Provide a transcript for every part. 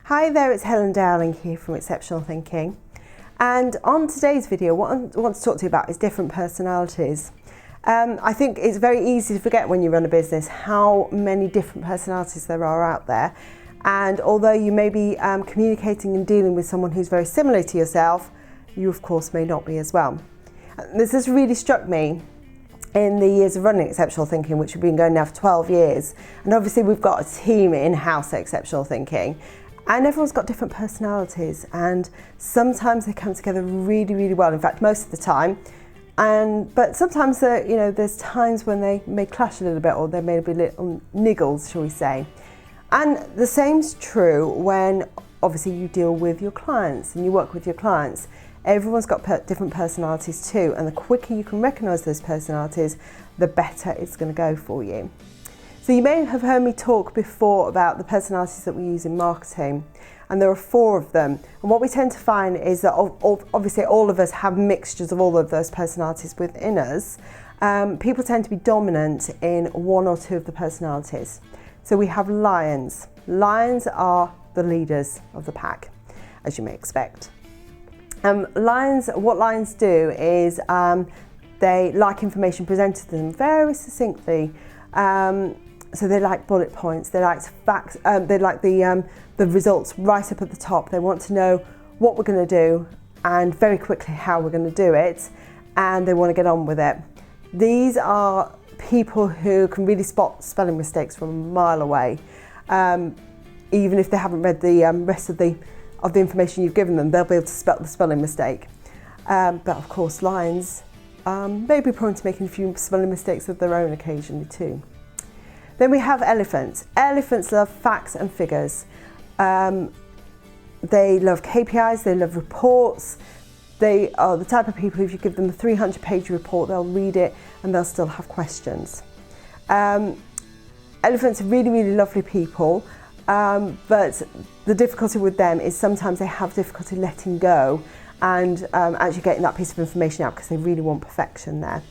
Hi there, it's Helen Dowling here from Exceptional Thinking. And on today's video, what I want to talk to you about is different personalities. I think it's very easy to forget when you run a business how many different personalities there are out there. And although you may be communicating and dealing with someone who's very similar to yourself, you of course may not be as well. This has really struck me in the years of running Exceptional Thinking, which we've been going now for 12 years. And obviously we've got a team in-house at Exceptional Thinking. And everyone's got different personalities, and sometimes they come together really, really well. In fact, most of the time. But sometimes, there's times when they may clash a little bit, or there may be little niggles, shall we say. And the same's true when obviously you deal with your clients and you work with your clients. Everyone's got different personalities too, and the quicker you can recognise those personalities, the better it's going to go for you. So you may have heard me talk before about the personalities that we use in marketing, and there are 4 of them. And what we tend to find is that obviously all of us have mixtures of all of those personalities within us. People tend to be dominant in 1 or 2 of the personalities. So we have lions. Lions are the leaders of the pack, as you may expect. What lions do is they like information presented to them very succinctly. So they like bullet points, they like facts, they like the results right up at the top. They want to know what we're going to do and very quickly how we're going to do it, and they want to get on with it. These are people who can really spot spelling mistakes from a mile away. Even if they haven't read the rest of the information you've given them, they'll be able to spot the spelling mistake. But of course, lions may be prone to making a few spelling mistakes of their own occasionally too. Then we have elephants. Elephants love facts and figures. They love KPIs, they love reports. They are the type of people, if you give them a 300-page report, they'll read it and they'll still have questions. Elephants are really, really lovely people, but the difficulty with them is sometimes they have difficulty letting go and actually getting that piece of information out because they really want perfection there.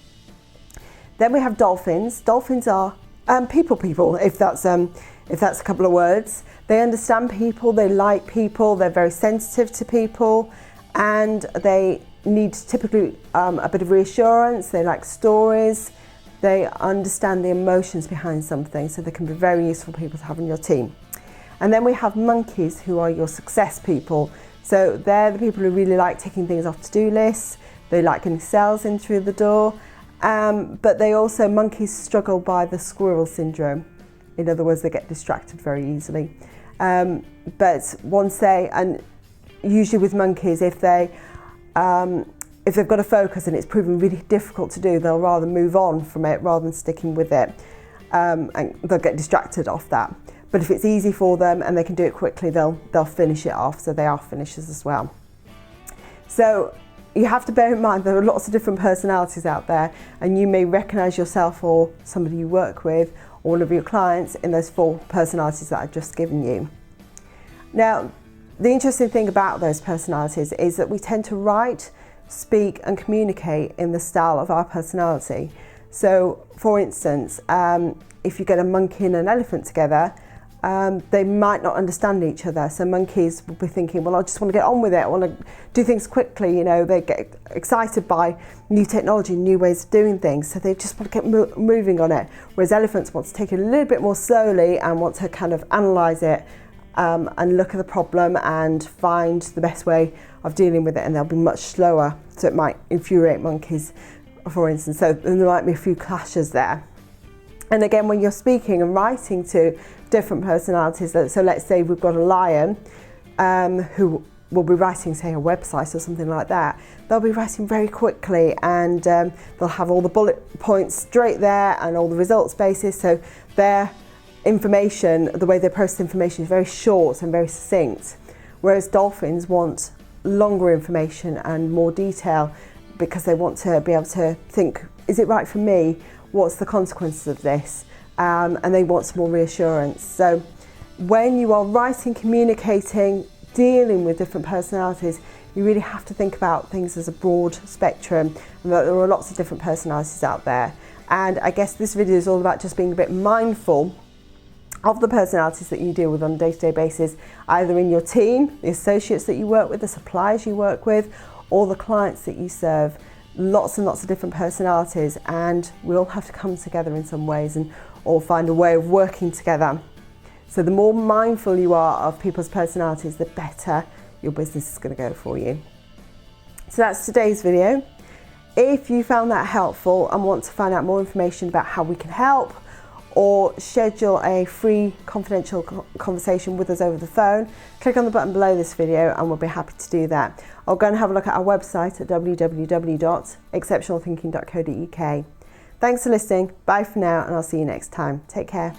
Then we have dolphins. Dolphins are people, if that's a couple of words. They understand people, they like people, they're very sensitive to people, and they need typically a bit of reassurance. They like stories, they understand the emotions behind something, so they can be very useful people to have in your team. And then we have monkeys, who are your success people. So they're the people who really like taking things off to-do lists, they like getting sales in through the door. But monkeys struggle by the squirrel syndrome. In other words, they get distracted very easily. But usually with monkeys, if they've got a focus and it's proven really difficult to do, they'll rather move on from it rather than sticking with it. And they'll get distracted off that. But if it's easy for them and they can do it quickly, they'll finish it off. So they are finishers as well. So you have to bear in mind there are lots of different personalities out there, and you may recognise yourself or somebody you work with or one of your clients in those 4 personalities that I've just given you. Now, the interesting thing about those personalities is that we tend to write, speak and communicate in the style of our personality. So, for instance, if you get a monkey and an elephant together, they might not understand each other. So monkeys will be thinking, well, I just want to get on with it. I want to do things quickly. They get excited by new technology, new ways of doing things. So they just want to get moving on it. Whereas elephants want to take it a little bit more slowly and want to kind of analyse it and look at the problem and find the best way of dealing with it. And they'll be much slower. So it might infuriate monkeys, for instance. So there might be a few clashes there. And again, when you're speaking and writing to different personalities, so let's say we've got a lion who will be writing, say, a website or something like that, they'll be writing very quickly and they'll have all the bullet points straight there and all the results basis. So their information, the way they process information is very short and very succinct, whereas dolphins want longer information and more detail because they want to be able to think, is it right for me? What's the consequences of this? And they want some more reassurance. So when you are writing, communicating, dealing with different personalities, you really have to think about things as a broad spectrum, and that there are lots of different personalities out there. And I guess this video is all about just being a bit mindful of the personalities that you deal with on a day-to-day basis, either in your team, the associates that you work with, the suppliers you work with, or the clients that you serve. Lots and lots of different personalities, and we all have to come together in some ways and or find a way of working together. So the more mindful you are of people's personalities, the better your business is going to go for you. So that's today's video. If you found that helpful and want to find out more information about how we can help, or schedule a free confidential conversation with us over the phone, click on the button below this video and we'll be happy to do that. Or go and have a look at our website at www.exceptionalthinking.co.uk. Thanks for listening, bye for now, and I'll see you next time. Take care.